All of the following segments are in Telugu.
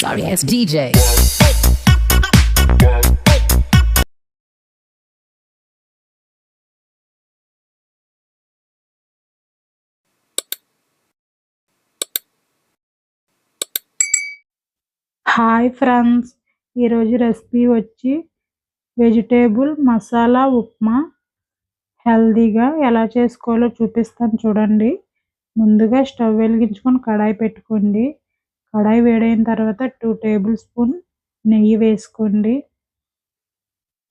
sorry ass DJ. Hi friends, ఈరోజు రెసిపీ వచ్చి వెజిటేబుల్ మసాలా ఉప్మా హెల్దీగా ఎలా చేసుకోవాలో చూపిస్తాను చూడండి. ముందుగా స్టవ్ వెలిగించుకొని కడాయి పెట్టుకోండి. కడాయి వేడైన తర్వాత 2 టేబుల్ స్పూన్ నెయ్యి వేసుకోండి.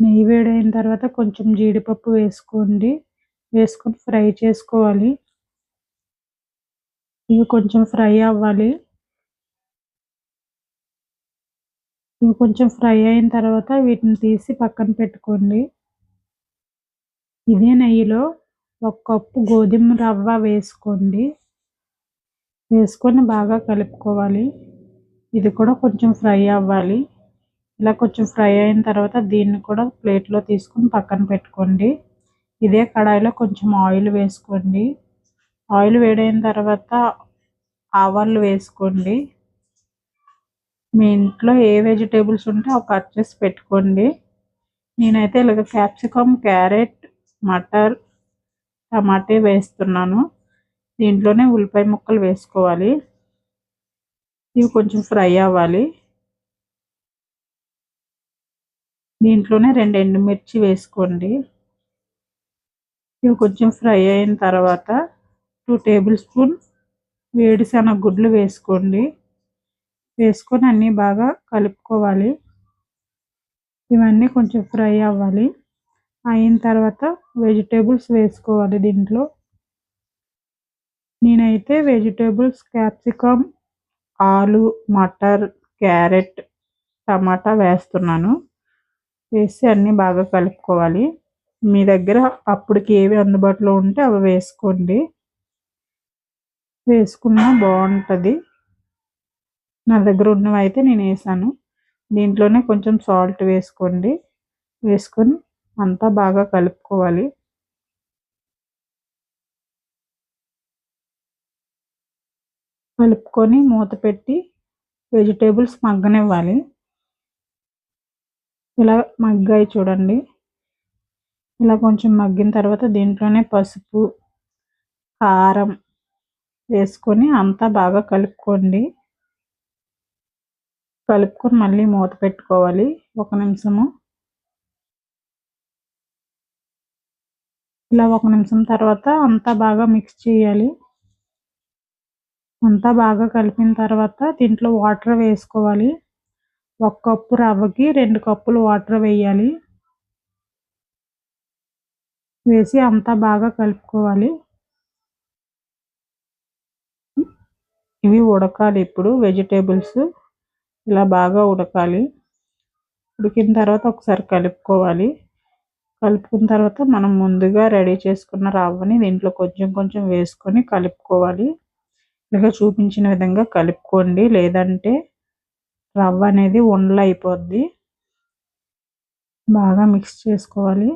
నెయ్యి వేడైన తర్వాత కొంచెం జీడిపప్పు వేసుకోండి. వేసుకొని ఫ్రై చేసుకోవాలి. ఇవి కొంచెం ఫ్రై అవ్వాలి. ఇవి కొంచెం ఫ్రై అయిన తర్వాత వీటిని తీసి పక్కన పెట్టుకోండి. ఇదే నెయ్యిలో 1 కప్పు గోధుమ రవ్వ వేసుకోండి. వేసుకొని బాగా కలుపుకోవాలి. ఇది కూడా కొంచెం ఫ్రై అవ్వాలి. ఇలా కొంచెం ఫ్రై అయిన తర్వాత దీన్ని కూడా ప్లేట్లో తీసుకొని పక్కన పెట్టుకోండి. ఇదే కడాయిలో కొంచెం ఆయిల్ వేసుకోండి. ఆయిల్ వేడైన తర్వాత ఆవాలు వేసుకోండి. మీ ఇంట్లో ఏ వెజిటేబుల్స్ ఉంటే అవి కట్ చేసి పెట్టుకోండి. నేనైతే ఇలాగ క్యాప్సికమ్, క్యారెట్, మటర్, టమాటా వేస్తున్నాను. దీంట్లోనే ఉల్లిపాయ ముక్కలు వేసుకోవాలి. ఇవి కొంచెం ఫ్రై అవ్వాలి. దీంట్లోనే 2 ఎండుమిర్చి వేసుకోండి. ఇవి కొంచెం ఫ్రై అయిన తర్వాత 2 టేబుల్ స్పూన్ వేరుశనగ గుడ్లు వేసుకోండి. వేసుకొని అన్నీ బాగా కలుపుకోవాలి. ఇవన్నీ కొంచెం ఫ్రై అవ్వాలి. అయిన తర్వాత వెజిటేబుల్స్ వేసుకోవాలి. దీంట్లో నేనైతే వెజిటేబుల్స్ క్యాప్సికమ్, ఆలు, మటర్, క్యారెట్, టమాటా వేస్తున్నాను. వేసి అన్నీ బాగా కలుపుకోవాలి. మీ దగ్గర అప్పటికి ఏవి అందుబాటులో ఉంటే అవి వేసుకోండి. వేసుకున్నా బాగుంటుంది. నా దగ్గర ఉన్నవి అయితే నేను వేసాను. దీంట్లోనే కొంచెం సాల్ట్ వేసుకోండి. వేసుకొని అంతా బాగా కలుపుకోవాలి. కలుపుకొని మూత పెట్టి వెజిటేబుల్స్ మగ్గనివ్వాలి. ఇలా మగ్గాయి చూడండి. ఇలా కొంచెం మగ్గిన తర్వాత దీంట్లోనే పసుపు, కారం వేసుకొని అంతా బాగా కలుపుకోండి. కలుపుకొని మళ్ళీ మూత పెట్టుకోవాలి 1 నిమిషము. ఇలా 1 నిమిషం తర్వాత అంతా బాగా మిక్స్ చేయాలి. అంతా బాగా కలిపిన తర్వాత దీంట్లో వాటర్ వేసుకోవాలి. 1 కప్పు రవ్వకి 2 కప్పులు వాటర్ వేయాలి. వేసి అంతా బాగా కలుపుకోవాలి. ఇవి ఉడకాలి. ఇప్పుడు వెజిటేబుల్స్ ఇలా బాగా ఉడకాలి. ఉడికిన తర్వాత ఒకసారి కలుపుకోవాలి. కలుపుకున్న తర్వాత మనం ముందుగా రెడీ చేసుకున్న రవ్వని దీంట్లో కొంచెం కొంచెం వేసుకొని కలుపుకోవాలి. ఇలా చూపించిన విధంగా కలుపుకోండి. లేదంటే రవ్వ అనేది ఉండలు అయిపోద్ది. బాగా మిక్స్ చేసుకోవాలి.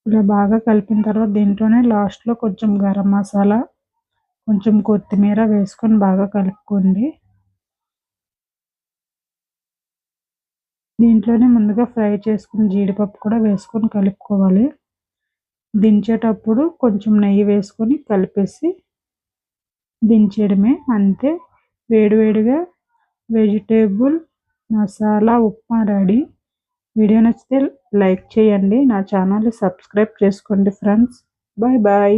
ఇలా బాగా కలిపిన తర్వాత దీంట్లోనే లాస్ట్లో కొంచెం గరం మసాలా, కొంచెం కొత్తిమీర వేసుకొని బాగా కలుపుకోండి. దీంట్లోనే ముందుగా ఫ్రై చేసుకున్న జీడిపప్పు కూడా వేసుకొని కలుపుకోవాలి. దించేటప్పుడు కొంచెం నెయ్యి వేసుకొని కలిపేసి దించేయడమే. అంతే, వేడివేడిగా vegetable masala upma ready. Video నచ్చితే లైక్ చేయండి. నా ఛానల్ని సబ్స్క్రైబ్ చేసుకోండి ఫ్రెండ్స్. Bye bye.